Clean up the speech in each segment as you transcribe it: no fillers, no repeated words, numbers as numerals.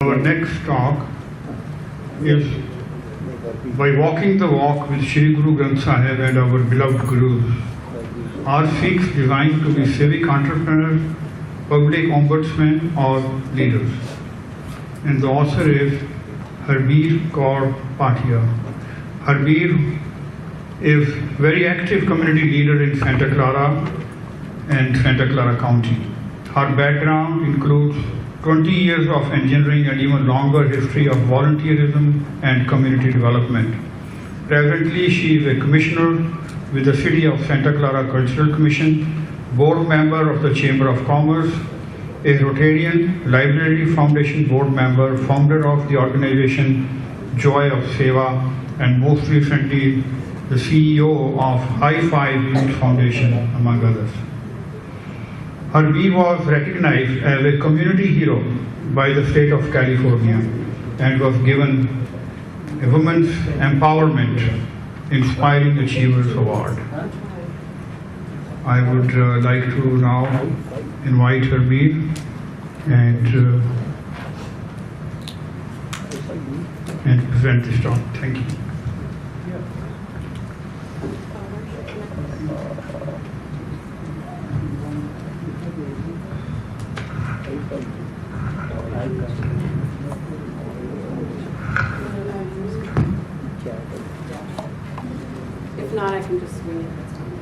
Our next talk is by walking the walk with Shri Guru Granth Sahib and our beloved Gurus. Are Sikhs designed to be civic entrepreneurs, public ombudsmen or leaders? And the author is Harbir Kaur Bhatia. Harbir is very active community leader in Santa Clara and Santa Clara County. Her background includes 20 years of engineering and even longer history of volunteerism and community development. Presently, she is a commissioner with the City of Santa Clara Cultural Commission, board member of the Chamber of Commerce, a Rotarian Library Foundation board member, founder of the organization Joy of Seva, and most recently, the CEO of High Five Youth Foundation, among others. Harbir was recognized as a community hero by the state of California and was given a Women's Empowerment Inspiring Achievers Award. I would like to now invite Harbir and present this talk. Thank you. If not, I can just swing it this time.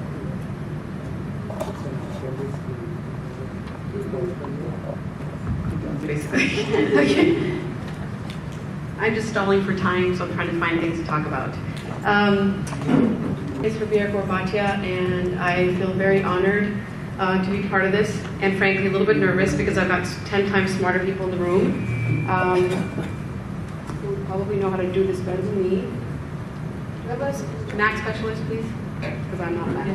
Basically. Okay. I'm just stalling for time, so I'm trying to find things to talk about. It's Harbir Kaur Bhatia, and I feel very honored to be part of this, and frankly a little bit nervous because I've got 10 times smarter people in the room who probably know how to do this better than me. Do you have a Mac specialist, please? Because I'm not Mac.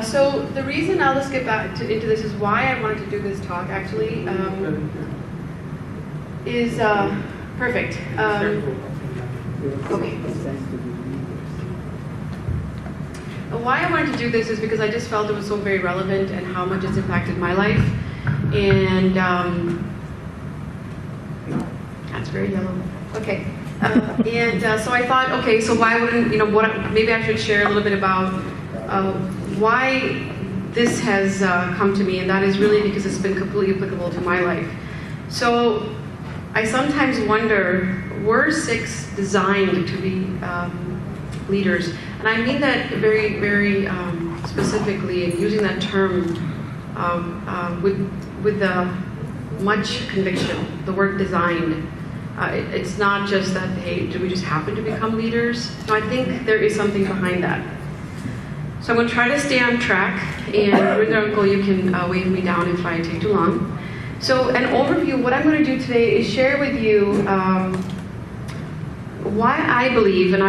So the reason I'll just get back into this is why I wanted to do this talk actually is perfect. Okay. Why I wanted to do this is because I just felt it was so very relevant and how much it's impacted my life. And that's very yellow. Okay. So I thought, okay, so why wouldn't, maybe I should share a little bit about why this has come to me, and that is really because it's been completely applicable to my life. So I sometimes wonder, were Sikhs designed to be leaders? And I mean that very, very specifically, and using that term with much conviction, the word designed. It's not just that, hey, do we just happen to become leaders? No, I think there is something behind that. So I'm going to try to stay on track, and Rinder Uncle, you can wave me down if I take too long. So an overview, what I'm going to do today is share with you why I believe, and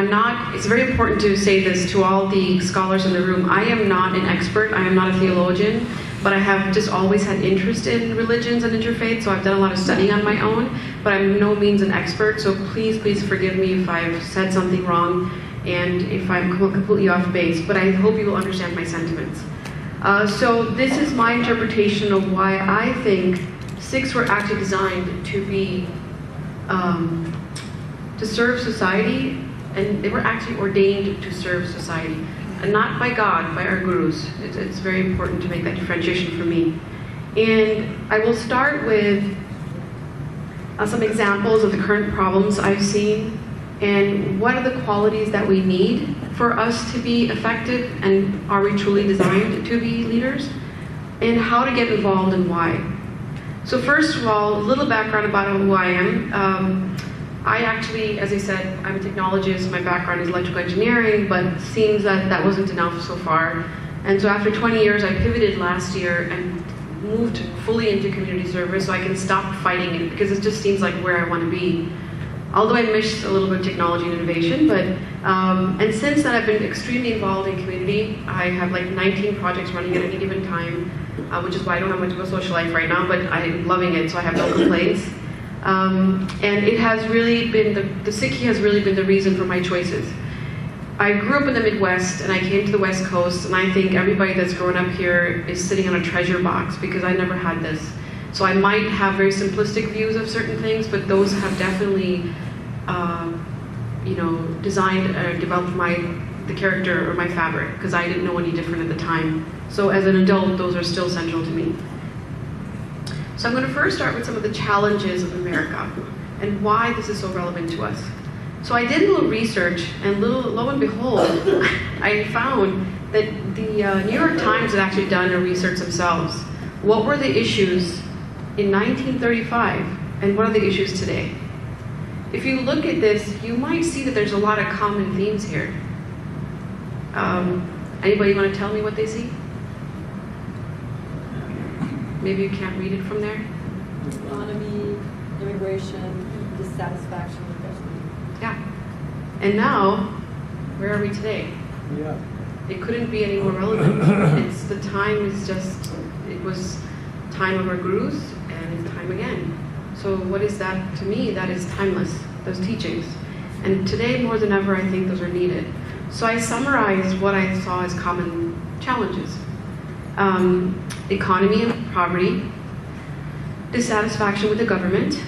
it's very important to say this to all the scholars in the room, I am not an expert, I am not a theologian, but I have just always had interest in religions and interfaith, so I've done a lot of studying on my own, but I'm no means an expert, so please forgive me if I've said something wrong and if I'm completely off base, but I hope you will understand my sentiments. So this is my interpretation of why I think Sikhs were actually designed to be, to serve society, and they were actually ordained to serve society. And not by God, by our gurus. It's very important to make that differentiation for me. And I will start with some examples of the current problems I've seen, and what are the qualities that we need for us to be effective, and are we truly designed to be leaders, and how to get involved and why. So first of all, a little background about who I am. I actually, as I said, I'm a technologist, my background is electrical engineering, but it seems that that wasn't enough so far. And so after 20 years, I pivoted last year and moved fully into community service so I can stop fighting it, because it just seems like where I want to be. Although I miss a little bit of technology and innovation, but, and since then I've been extremely involved in community. I have like 19 projects running at any given time, which is why I don't have much of a social life right now, but I'm loving it, so I have no complaints. And it has really been, the Sikhi has really been the reason for my choices. I grew up in the Midwest and I came to the West Coast, and I think everybody that's grown up here is sitting on a treasure box because I never had this. So I might have very simplistic views of certain things, but those have definitely, designed or developed the character or my fabric, because I didn't know any different at the time. So as an adult, those are still central to me. So I'm going to first start with some of the challenges of America and why this is so relevant to us. So I did a little research, and lo and behold, I found that the New York Times had actually done a research themselves. What were the issues in 1935, and what are the issues today? If you look at this, you might see that there's a lot of common themes here. Anybody want to tell me what they see? Maybe you can't read it from there? Economy, immigration, dissatisfaction with government. Yeah. And now, where are we today? Yeah. It couldn't be any more relevant. The time is just, it was time of our gurus, and it's time again. So what is that to me? That is timeless, those teachings. And today, more than ever, I think those are needed. So I summarized what I saw as common challenges. Economy and poverty, dissatisfaction with the government,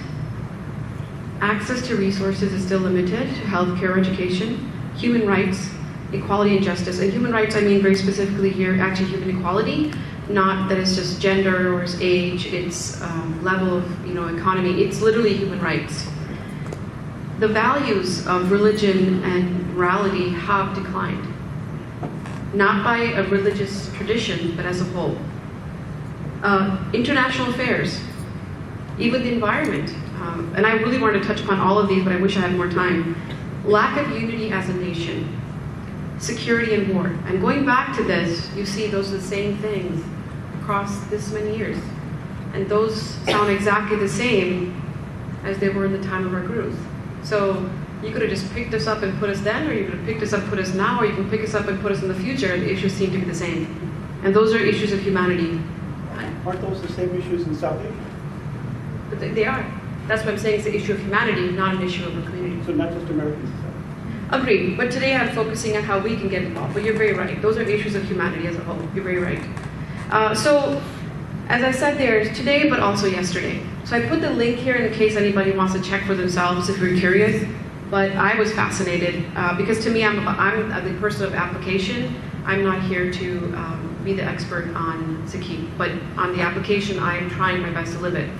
access to resources is still limited, healthcare, education, human rights, equality and justice. And human rights, I mean very specifically here, actually human equality, not that it's just gender or it's age, it's level of economy. It's literally human rights. The values of religion and morality have declined, not by a religious tradition, but as a whole. International affairs, even the environment, and I really wanted to touch upon all of these, but I wish I had more time. Lack of unity as a nation, security and war. And going back to this, you see those are the same things across this many years. And those sound exactly the same as they were in the time of our gurus. So you could have just picked us up and put us then, or you could have picked us up and put us now, or you can pick us up and put us in the future, and the issues seem to be the same. And those are issues of humanity. Aren't those the same issues in South Asia? But they are. That's what I'm saying, it's the issue of humanity, not an issue of a community. So not just American society. Agreed, but today I'm focusing on how we can get involved. But you're very right. Those are issues of humanity as a whole. You're very right. So, as I said, there's today, but also yesterday. So I put the link here in case anybody wants to check for themselves if you're curious. But I was fascinated because to me, I'm the person of application. I'm not here to be the expert on Sikhi, but on the application, I'm trying my best to live it.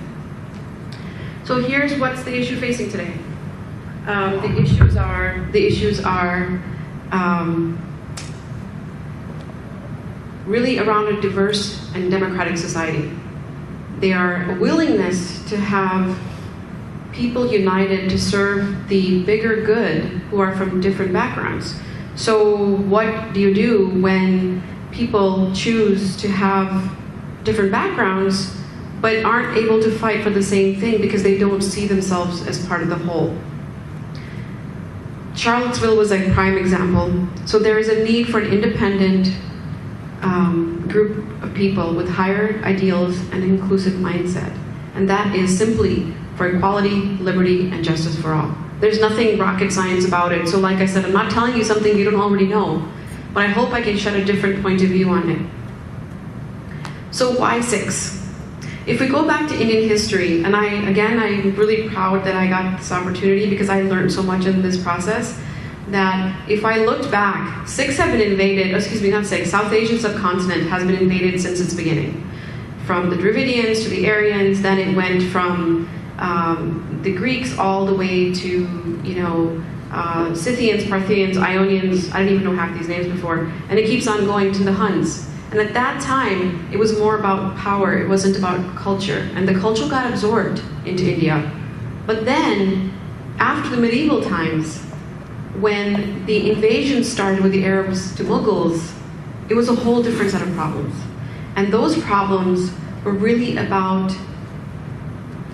So here's what's the issue facing today. The issues are really around a diverse and democratic society. They are a willingness to have people united to serve the bigger good who are from different backgrounds. So what do you do when people choose to have different backgrounds but aren't able to fight for the same thing because they don't see themselves as part of the whole? Charlottesville was a prime example. So there is a need for an independent group of people with higher ideals and an inclusive mindset. And that is simply for equality, liberty, and justice for all. There's nothing rocket science about it. So like I said, I'm not telling you something you don't already know, but I hope I can shed a different point of view on it. So why Sikhs? If we go back to Indian history, and I'm really proud that I got this opportunity because I learned so much in this process, that if I looked back, Sikhs have been invaded, not Sikhs, South Asian subcontinent has been invaded since its beginning. From the Dravidians to the Aryans, then it went from the Greeks all the way to, Scythians, Parthians, Ionians, I didn't even know half these names before, and it keeps on going to the Huns. And at that time, it was more about power, it wasn't about culture. And the culture got absorbed into India. But then, after the medieval times, when the invasion started with the Arabs to Mughals, it was a whole different set of problems. And those problems were really about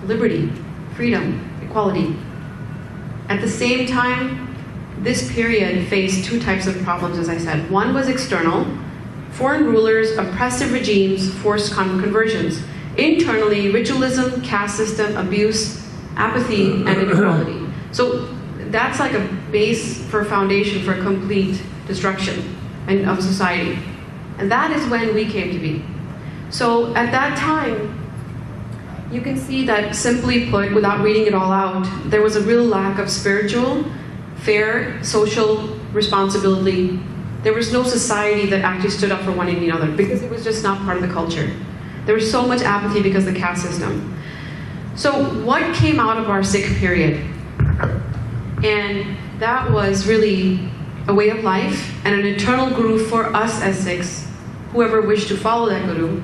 liberty, freedom, equality. At the same time, this period faced two types of problems, as I said. One was external. Foreign rulers, oppressive regimes, forced conversions. Internally, ritualism, caste system, abuse, apathy, and inequality. So that's like a base for a foundation for complete destruction of society. And that is when we came to be. So at that time, you can see that, simply put, without reading it all out, there was a real lack of spiritual, fair, social responsibility. There was no society that actually stood up for one another because it was just not part of the culture. There was so much apathy because of the caste system. So what came out of our Sikh period? And that was really a way of life and an eternal guru for us as Sikhs, whoever wished to follow that guru.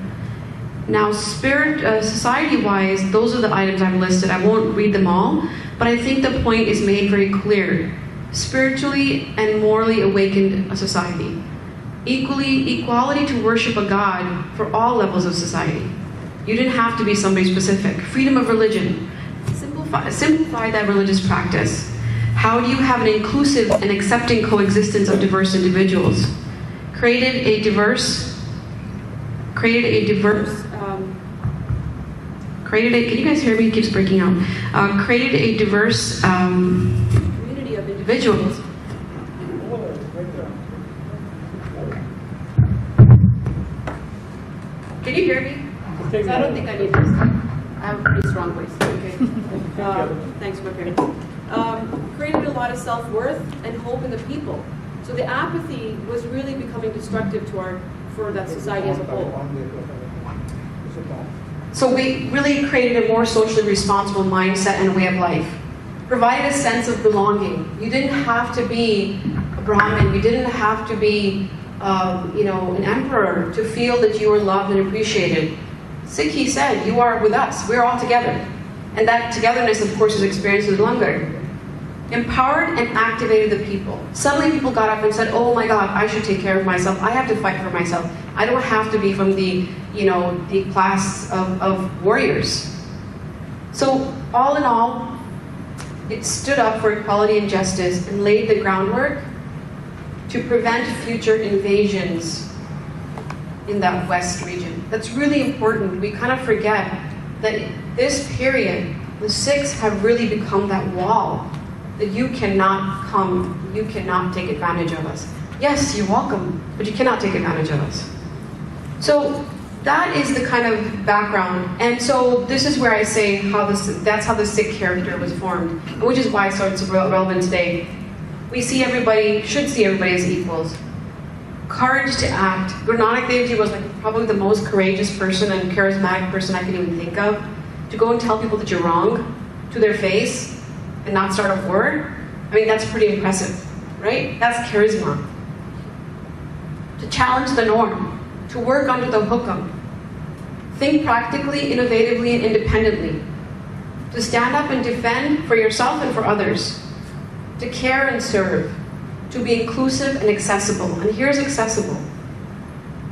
Now, society-wise, those are the items I've listed. I won't read them all, but I think the point is made very clear. Spiritually and morally awakened a society. Equality to worship a God for all levels of society. You didn't have to be somebody specific. Freedom of religion. Simplify that religious practice. How do you have an inclusive and accepting coexistence of diverse individuals? Created a diverse, can you guys hear me? It keeps breaking out. Created a diverse community of individuals. Can you hear me? So I don't think I need this. I have a pretty strong voice. Okay. Thanks for hearing. Created a lot of self-worth and hope in the people. So the apathy was really becoming destructive for that society as a whole. So we really created a more socially responsible mindset and way of life. Provided a sense of belonging. You didn't have to be a Brahmin. You didn't have to be, an emperor to feel that you were loved and appreciated. Sikhi said, "You are with us. We're all together." And that togetherness, of course, is experienced with Langar. Empowered and activated the people. Suddenly people got up and said, "Oh my God, I should take care of myself. I have to fight for myself. I don't have to be from the class of warriors." So all in all, it stood up for equality and justice and laid the groundwork to prevent future invasions in that West region. That's really important. We kind of forget that this period, the Sikhs have really become that wall that you cannot come, you cannot take advantage of us. Yes, you're welcome, but you cannot take advantage of us. So that is the kind of background. And so this is where I say that's how the Sikh character was formed, which is why it's relevant today. We should see everybody as equals. Courage to act. Guru Nanak Dev Ji was probably the most courageous person and charismatic person I can even think of. To go and tell people that you're wrong to their face and not start a war, I mean, that's pretty impressive, right? That's charisma. To challenge the norm, to work under the hukam, think practically, innovatively, and independently, to stand up and defend for yourself and for others, to care and serve, to be inclusive and accessible. And here's accessible.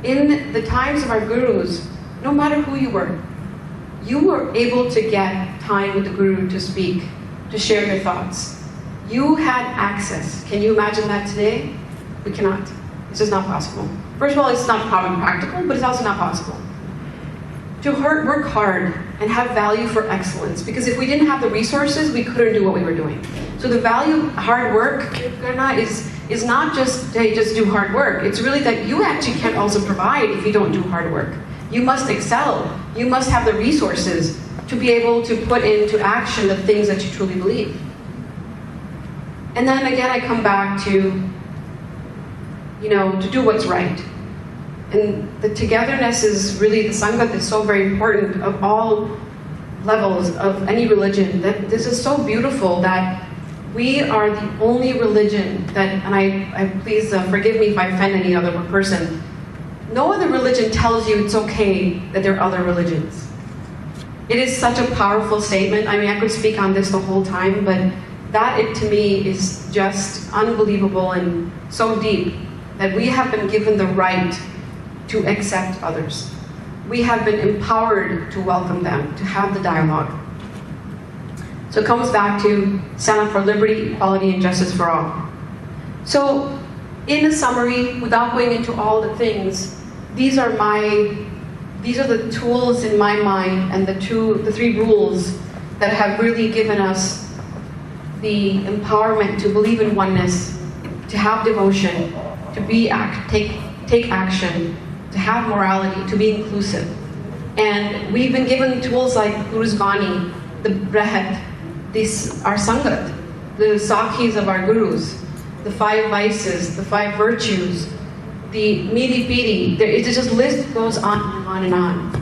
In the times of our gurus, no matter who you were able to get time with the guru to speak, to share your thoughts. You had access. Can you imagine that today? We cannot. It's just not possible. First of all, it's not probably practical, but it's also not possible. To work hard and have value for excellence, because if we didn't have the resources, we couldn't do what we were doing. So the value of hard work is not just, hey, just do hard work. It's really that you actually can't also provide if you don't do hard work. You must excel. You must have the resources to be able to put into action the things that you truly believe. And then again, I come back to, to do what's right. And the togetherness is really, the Sangat is so very important of all levels of any religion. That this is so beautiful that we are the only religion that, and I please forgive me if I offend any other person, no other religion tells you it's okay that there are other religions. It is such a powerful statement. I mean, I could speak on this the whole time, but that to me is just unbelievable and so deep that we have been given the right to accept others. We have been empowered to welcome them, to have the dialogue. So it comes back to stand up for liberty, equality, and justice for all. So in a summary, without going into all the things, these are the tools in my mind and the three rules that have really given us the empowerment to believe in oneness, to have devotion, to take action, to have morality, to be inclusive. And we've been given tools like Guru's Vani, the Brahat, our Sangat, the Sakhis of our Gurus, the 5 vices, the 5 virtues, the Midi Pidi, it just list goes on and on and on.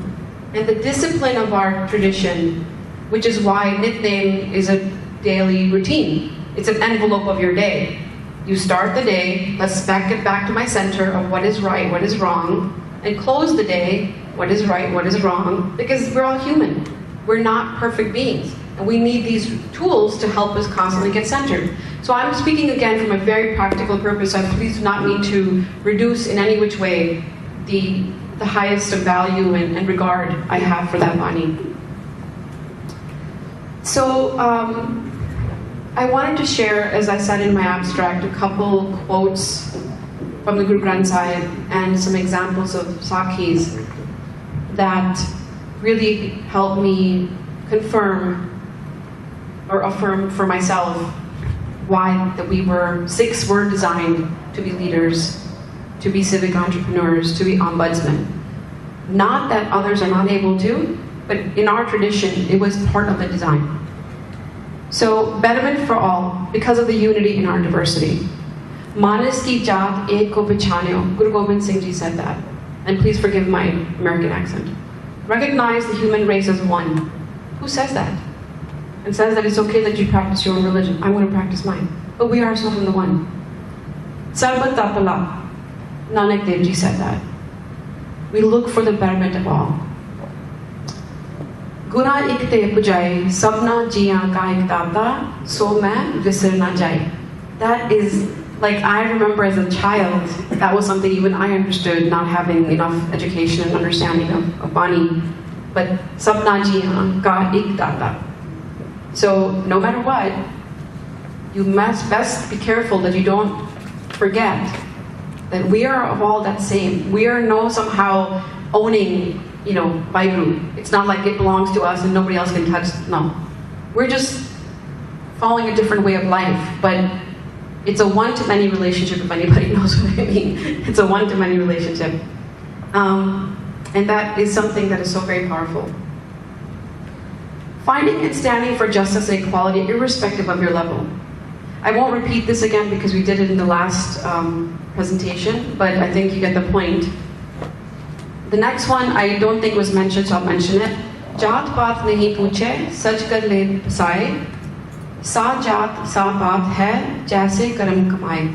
And the discipline of our tradition, which is why Nitnem is a daily routine. It's an envelope of your day. You start the day, let's get back to my center of what is right, what is wrong, and close the day, what is right, what is wrong, because we're all human. We're not perfect beings. And we need these tools to help us constantly get centered. So I'm speaking again from a very practical purpose. I please do not mean to reduce in any which way the highest of value and regard I have for that Vani. So I wanted to share, as I said in my abstract, a couple quotes from the Guru Granth Sahib and some examples of Sakhis that really helped me confirm or affirm for myself why that Sikhs were designed to be leaders, to be civic entrepreneurs, to be ombudsmen. Not that others are not able to, but in our tradition, it was part of the design. So, betterment for all, because of the unity in our diversity. Manas ki jaat ek ko pehchanyo, Guru Gobind Singh Ji said that. And please forgive my American accent. Recognize the human race as one. Who says that? And says that it's okay that you practice your own religion. I'm going to practice mine. But we are so from the one. Sarbat Tapala, Nanak Dev Ji said that. We look for the betterment of all. Guna ikte pujaye, sabna jiyan ka ek data, so main visar na jaye. That is, like, I remember as a child, that was something even I understood, not having enough education and understanding of Bani. But sabna jiyan ka ek data. So no matter what, you must best be careful that you don't forget that we are of all that same. We are no somehow owning, Vairu. It's not like it belongs to us and nobody else can touch it. No. We're just following a different way of life, but it's a one-to-many relationship, if anybody knows what I mean. It's a one-to-many relationship. And that is something that is so very powerful. Finding and standing for justice and equality, irrespective of your level. I won't repeat this again because we did it in the last presentation, but I think you get the point. The next one I don't think was mentioned, so I'll mention it. Jaat paat nahi puche, sach kar le pasaye. Sa jaat sa paat hai, jaise karam kamaye.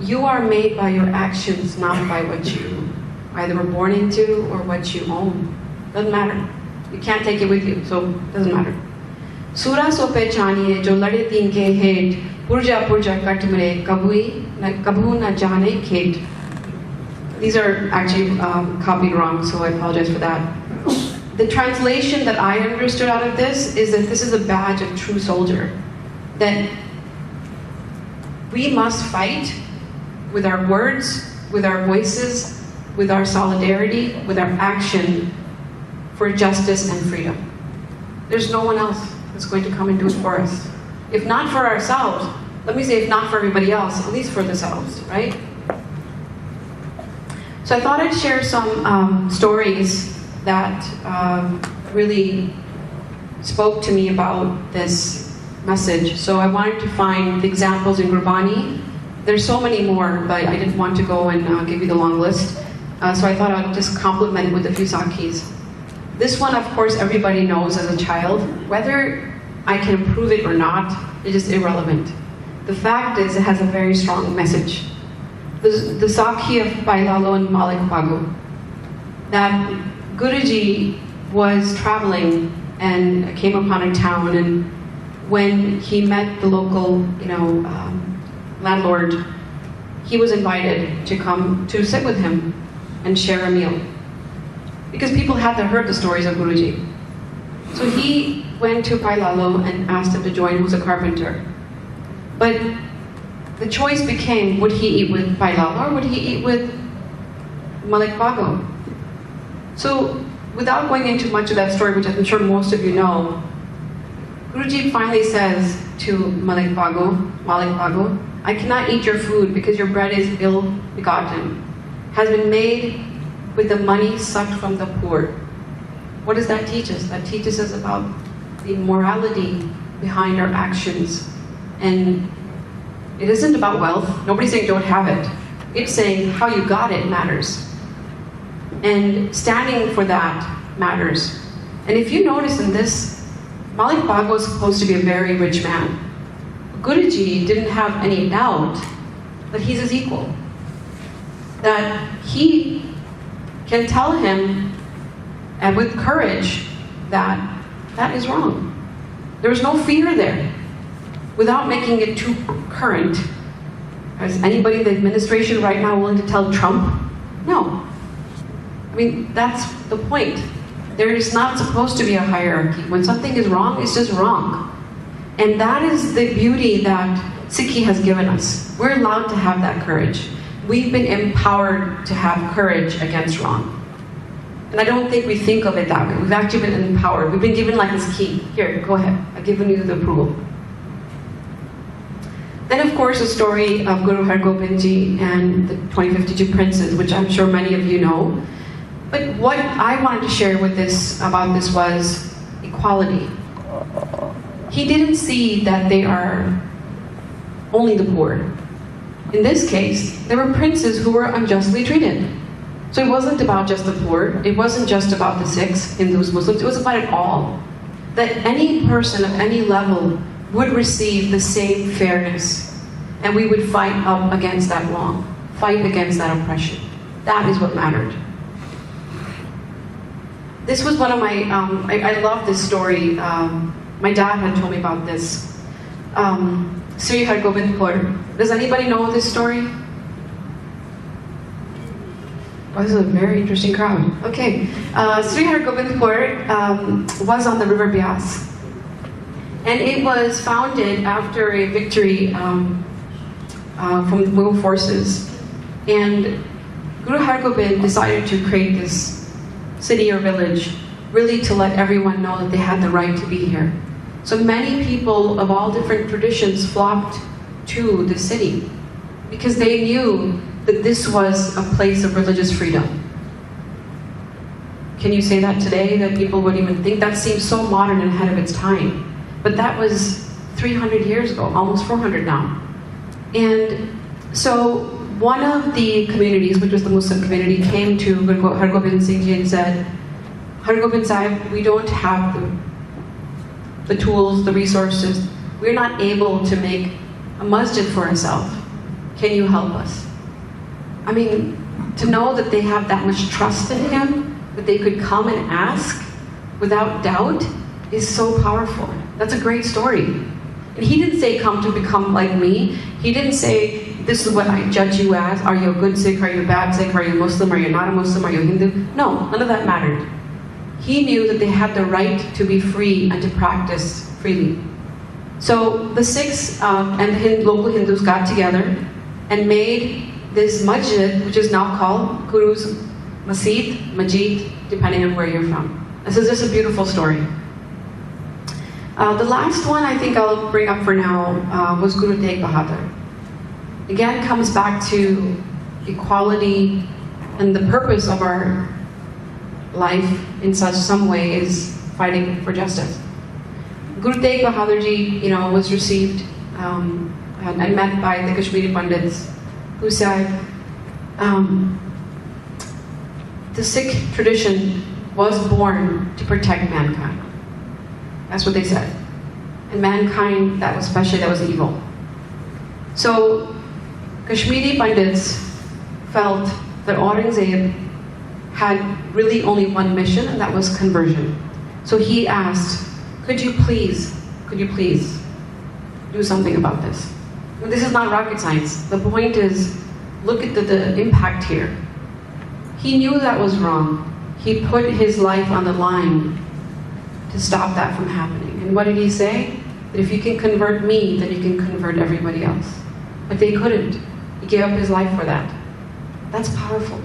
You are made by your actions, not by what you either were born into or what you own. Doesn't matter. You can't take it with you, so it doesn't matter. Sura so pehchaniye jo lade teen ke het, purja kat mere kabhu na jane khet. These are actually copied wrong, so I apologize for that. The translation that I understood out of this is that this is a badge of true soldier. That we must fight with our words, with our voices, with our solidarity, with our action for justice and freedom. There's no one else that's going to come and do it for us. If not for ourselves, let me say if not for everybody else, at least for themselves, right? So I thought I'd share some stories that really spoke to me about this message. So I wanted to find the examples in Gurbani. There's so many more, but I didn't want to go and give you the long list. So I thought I'd just complement it with a few Sakhis. This one, of course, everybody knows as a child. Whether I can prove it or not, it is irrelevant. The fact is, it has a very strong message. The Sakhi of Bailalo and Malik Pagu, that Guruji was traveling and came upon a town, and when he met the local, landlord, he was invited to come to sit with him and share a meal. Because people had to heard the stories of Guruji. So he went to Bailalo and asked him to join, who was a carpenter. But the choice became, would he eat with Bailalo or would he eat with Malik Pagu? So without going into much of that story, which I'm sure most of you know, Guruji finally says to Malik Pagu, I cannot eat your food because your bread is ill-begotten, has been made with the money sucked from the poor. What does that teach us? That teaches us about the morality behind our actions. And it isn't about wealth. Nobody's saying don't have it. It's saying how you got it matters. And standing for that matters. And if you notice in this, Malik Bhagwat was supposed to be a very rich man. Guruji didn't have any doubt that he's his equal. That he can tell him, and with courage, that that is wrong. There's no fear there. Without making it too current. Is anybody in the administration right now willing to tell Trump? No. I mean, that's the point. There is not supposed to be a hierarchy. When something is wrong, it's just wrong. And that is the beauty that Sikhi has given us. We're allowed to have that courage. We've been empowered to have courage against wrong. And I don't think we think of it that way. We've actually been empowered. We've been given like this key. Here, go ahead. I've given you the approval. Then, of course, the story of Guru Har Gobind Ji and the 2052 princes, which I'm sure many of you know. But what I wanted to share with about this was equality. He didn't see that they are only the poor. In this case, there were princes who were unjustly treated. So it wasn't about just the poor. It wasn't just about the Sikhs, Hindus, Muslims. It was about it all. That any person of any level would receive the same fairness. And we would fight up against that wrong. Fight against that oppression. That is what mattered. This was one of my, I love this story. My dad had told me about this. Sri Har Gobind Kaur. Does anybody know this story? Oh, this is a very interesting crowd. Okay. Sri Har Gobind Kaur was on the River Bias. And it was founded after a victory from the Mughal forces. And Guru Har Gobind decided to create this city or village, really to let everyone know that they had the right to be here. So many people of all different traditions flocked to the city because they knew that this was a place of religious freedom. Can you say that today, that people wouldn't even think? That seems so modern and ahead of its time. But that was 300 years ago, almost 400 now. And so one of the communities, which was the Muslim community, came to Guru Har Gobind Singh Ji and said, Har Gobind Sahib, we don't have the tools, the resources. We're not able to make a masjid for ourselves. Can you help us? I mean, to know that they have that much trust in him, that they could come and ask without doubt, is so powerful. That's a great story. And he didn't say, come to become like me. He didn't say, this is what I judge you as. Are you a good Sikh? Are you a bad Sikh? Are you Muslim? Are you not a Muslim? Are you a Hindu? No, none of that mattered. He knew that they had the right to be free and to practice freely. So the Sikhs and the local Hindus got together and made this masjid, which is now called Guru's Masjid, depending on where you're from. This is just a beautiful story. The last one I think I'll bring up for now was Guru Tegh Bahadur. Again, comes back to equality, and the purpose of our life in some way is fighting for justice. Guru Tegh Bahadur Ji, was received and met by the Kashmiri Pandits, who said, the Sikh tradition was born to protect mankind. That's what they said. And mankind, that was evil. So Kashmiri Pandits felt that Aurangzeb had really only one mission, and that was conversion. So he asked, could you please do something about this? And this is not rocket science. The point is, look at the impact here. He knew that was wrong. He put his life on the line to stop that from happening. And what did he say? That if you can convert me, then you can convert everybody else. But they couldn't. He gave up his life for that. That's powerful.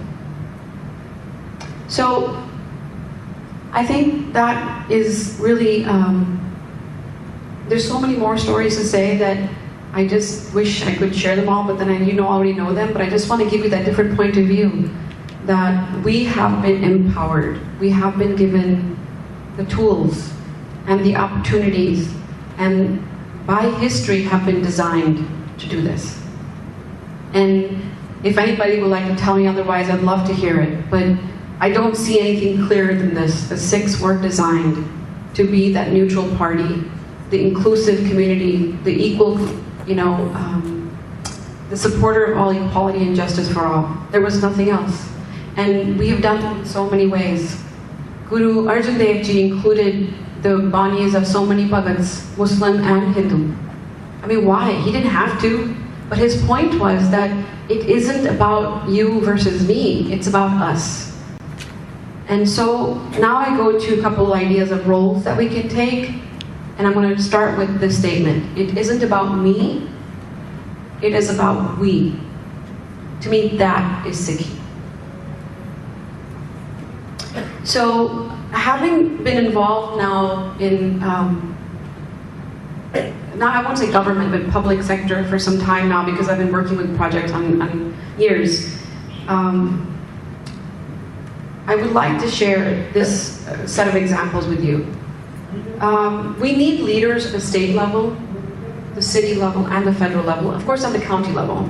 So I think that is really, there's so many more stories to say that I just wish I could share them all, but then you already know them, but I just want to give you that different point of view. that we have been empowered. We have been given the tools and the opportunities, and by history have been designed to do this. And if anybody would like to tell me otherwise, I'd love to hear it, but I don't see anything clearer than this. The Sikhs were designed to be that neutral party, the inclusive community, the equal, the supporter of all equality and justice for all. There was nothing else. And we have done it in so many ways. Guru Arjan Dev Ji included the banis of so many Bhagats, Muslim and Hindu. I mean, why? He didn't have to. But his point was that it isn't about you versus me, it's about us. And so now I go to a couple of ideas of roles that we can take, and I'm going to start with this statement. It isn't about me, it is about we. To me, that is Sikhi. So, having been involved now in, now I won't say government, but public sector for some time now, because I've been working with projects on years, I would like to share this set of examples with you. We need leaders at the state level, the city level, and the federal level, of course at the county level,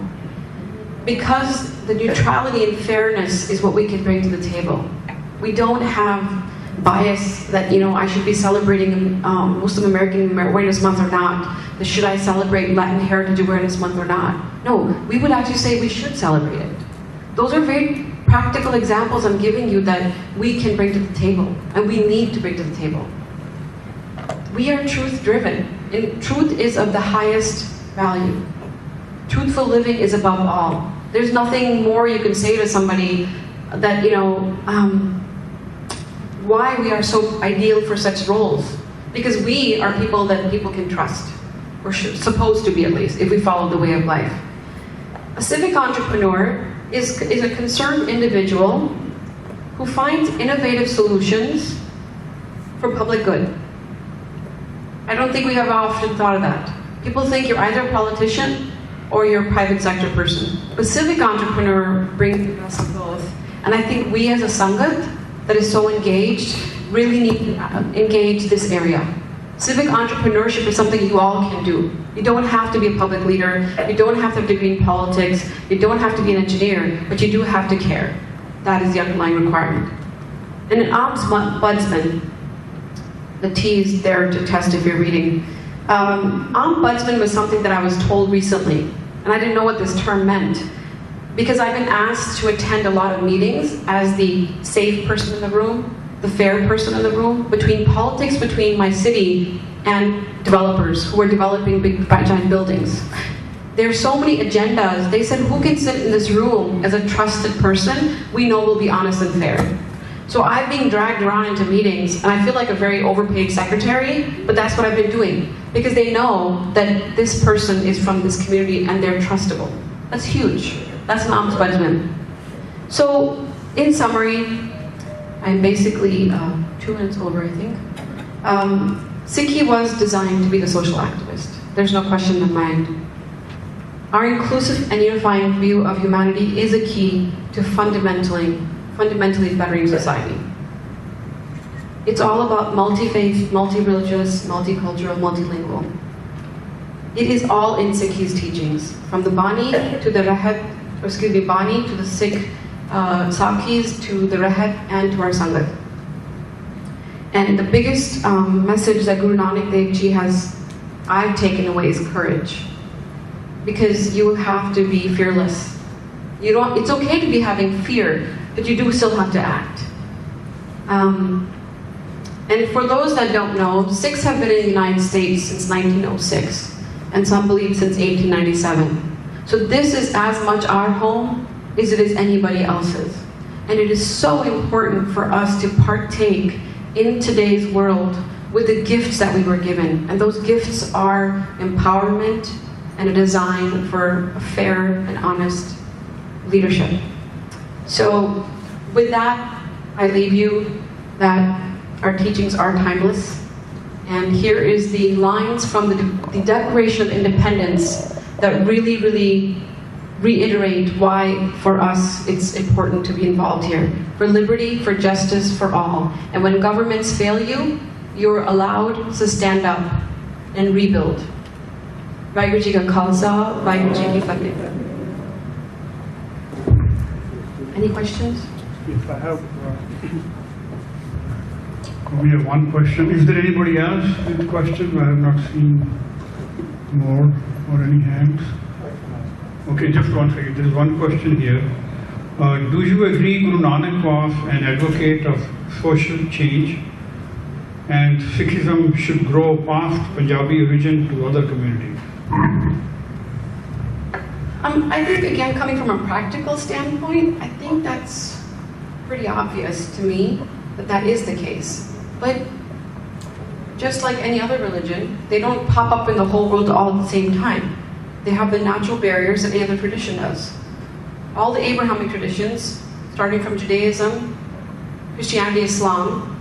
because the neutrality and fairness is what we can bring to the table. We don't have bias that, I should be celebrating Muslim American Awareness Month or not. Should I celebrate Latin Heritage Awareness Month or not? No, we would actually say we should celebrate it. Those are very practical examples I'm giving you that we can bring to the table, and we need to bring to the table. We are truth-driven, and truth is of the highest value. Truthful living is above all. There's nothing more you can say to somebody that, why we are so ideal for such roles. Because we are people that people can trust, or supposed to be at least, if we follow the way of life. A civic entrepreneur is a concerned individual who finds innovative solutions for public good. I don't think we have often thought of that. People think you're either a politician or you're a private sector person. But civic entrepreneur brings the best of both. And I think we as a Sangat that is so engaged really need to engage this area. Civic entrepreneurship is something you all can do. You don't have to be a public leader, you don't have to have a degree in politics, you don't have to be an engineer, but you do have to care. That is the underlying requirement. And an ombudsman, the T is there to test if you're reading. Ombudsman was something that I was told recently, and I didn't know what this term meant, because I've been asked to attend a lot of meetings as the safe person in the room, the fair person in the room, between politics between my city and developers who are developing big giant buildings. There's so many agendas. They said, who can sit in this room as a trusted person we know will be honest and fair? So I've been dragged around into meetings, and I feel like a very overpaid secretary, but that's what I've been doing, because they know that this person is from this community and they're trustable. That's huge. That's an ombudsman. So, in summary, I'm basically 2 minutes over, I think. Sikhi was designed to be the social activist. There's no question in my mind. Our inclusive and unifying view of humanity is a key to fundamentally bettering society. It's all about multi-faith, multi-religious, multicultural, multilingual. It is all in Sikhi's teachings, from the Bani to the Bani to the Sikh Sakhis to the Rahat and to our Sangat. And the biggest message that Guru Nanak Dev Ji I've taken away is courage. Because you have to be fearless. It's okay to be having fear, but you do still have to act. And for those that don't know, Sikhs have been in the United States since 1906, and some believe since 1897. So this is as much our home as it is anybody else's. And it is so important for us to partake in today's world with the gifts that we were given. And those gifts are empowerment and a design for a fair and honest leadership. So with that, I leave you that our teachings are timeless. And here is the lines from the Declaration of Independence that really, really reiterate why for us it's important to be involved here. For liberty, for justice, for all. And when governments fail you, you're allowed to stand up and rebuild. Vaheguru Ji Ka Khalsa, Vaheguru Ji Ki Fateh. Any questions? If I have, we have one question. Is there anybody else with questions? I have not seen more or any hands. Okay, just one second. There is one question here. Do you agree Guru Nanak was an advocate of social change and Sikhism should grow past Punjabi origin to other communities? I think, again, coming from a practical standpoint, I think that's pretty obvious to me that that is the case. But just like any other religion, they don't pop up in the whole world all at the same time. They have the natural barriers that any other tradition does. All the Abrahamic traditions, starting from Judaism, Christianity, Islam,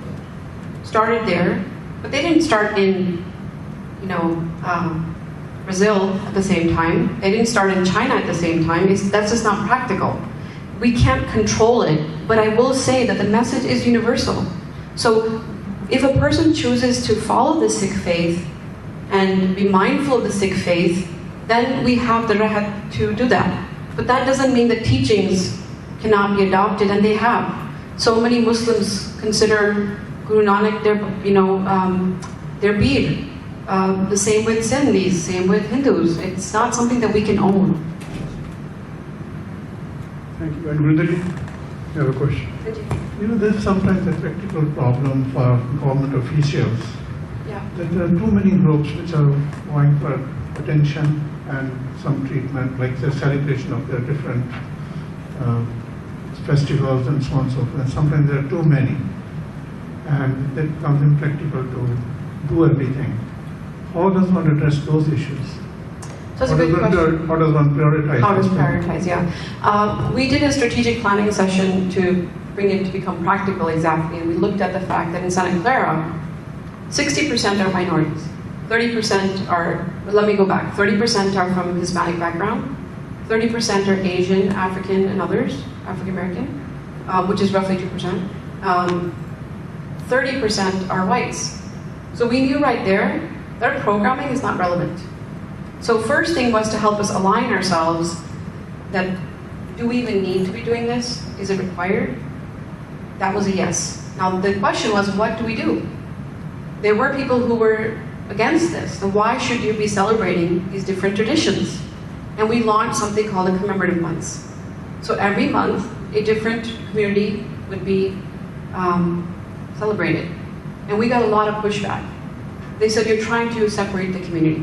started there, but they didn't start in, Brazil at the same time. They didn't start in China at the same time. That's just not practical. We can't control it, but I will say that the message is universal. So if a person chooses to follow the Sikh faith and be mindful of the Sikh faith, then we have the right to do that. But that doesn't mean that teachings cannot be adopted, and they have. So many Muslims consider Guru Nanak their beard. The same with Sindhis, same with Hindus. It's not something that we can own. Thank you. And Gurudari, you have a question? There's sometimes a practical problem for government officials. Yeah. That there are too many groups which are vying for attention and some treatment, like the celebration of their different festivals and so on and so forth. And sometimes there are too many, and it becomes impractical to do everything. How does one address those issues? So that's a good question. How does one prioritize? How does prioritize, yeah. We did a strategic planning session to bring it to become practical exactly, and we looked at the fact that in Santa Clara, 60% are minorities. 30% are, let me go back, 30% are from Hispanic background, 30% are Asian, African, and others, African American, which is roughly 2%. 30% are whites. So we knew right there that programming is not relevant. So first thing was to help us align ourselves that, do we even need to be doing this? Is it required? That was a yes. Now the question was, what do we do? There were people who were against this. So why should you be celebrating these different traditions? And we launched something called the Commemorating Months. So every month, a different community would be celebrated. And we got a lot of pushback. They said, you're trying to separate the community.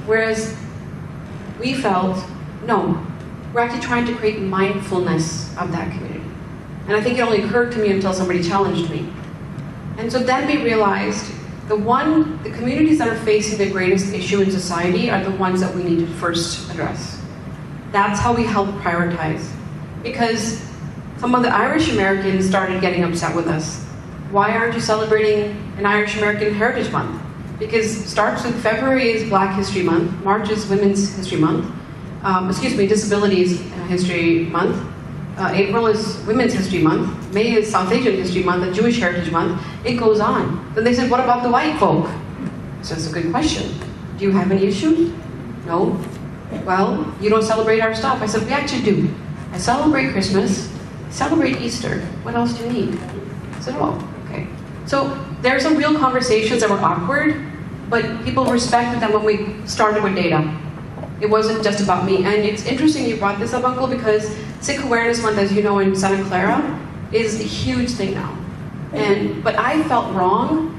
Whereas we felt, no, we're actually trying to create mindfulness of that community. And I think it only occurred to me until somebody challenged me. And so then we realized the communities that are facing the greatest issue in society are the ones that we need to first address. That's how we help prioritize. Because some of the Irish Americans started getting upset with us. Why aren't you celebrating an Irish American Heritage Month? Because starts with February is Black History Month, March is Women's History Month, Disabilities History Month, April is Women's History Month, May is South Asian History Month, and Jewish Heritage Month. It goes on. Then they said, what about the white folk? So it's a good question. Do you have any issues? No. Well, you don't celebrate our stuff. I said, we actually do. I celebrate Christmas, celebrate Easter. What else do you need? I said, oh, okay. So there's some real conversations that were awkward, but people respected them when we started with data. It wasn't just about me. And it's interesting you brought this up, Uncle, because Sikh Awareness Month, as you know, in Santa Clara, is a huge thing now. But I felt wrong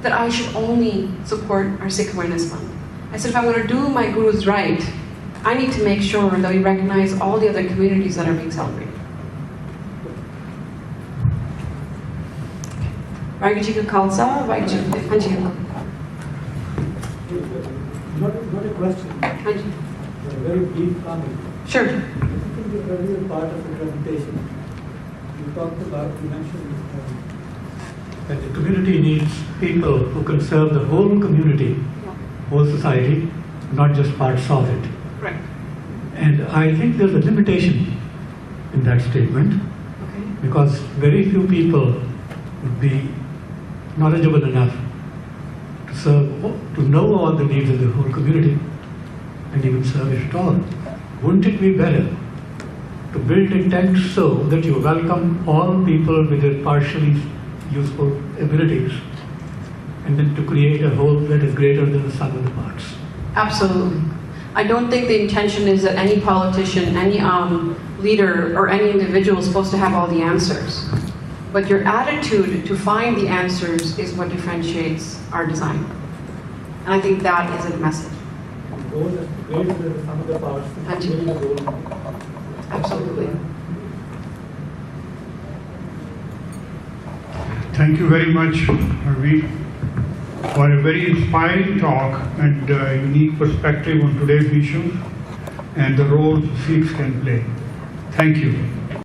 that I should only support our Sikh Awareness Month. I said, if I'm going to do my Guru's right, I need to make sure that we recognize all the other communities that are being celebrated. Vaheguru Ji Ka Khalsa, Vaheguru Ji Ki Fateh. Not a question, a very brief comment. Sure. I think the earlier part of the presentation, you mentioned that the community needs people who can serve the whole community, whole society, not just parts of it. Right. And I think there's a limitation in that statement, Okay. because very few people would be knowledgeable enough to serve, to know all the needs of the whole community and even serve it at all. Wouldn't it be better to build a tent so that you welcome all people with their partially useful abilities, and then to create a whole that is greater than the sum of the parts? Absolutely. I don't think the intention is that any politician, any leader, or any individual is supposed to have all the answers. But your attitude to find the answers is what differentiates our design. And I think that is a message. Goal is greater than the sum of the parts. Absolutely. Thank you very much, Harbir, for a very inspiring talk and unique perspective on today's issues and the role Sikhs can play. Thank you.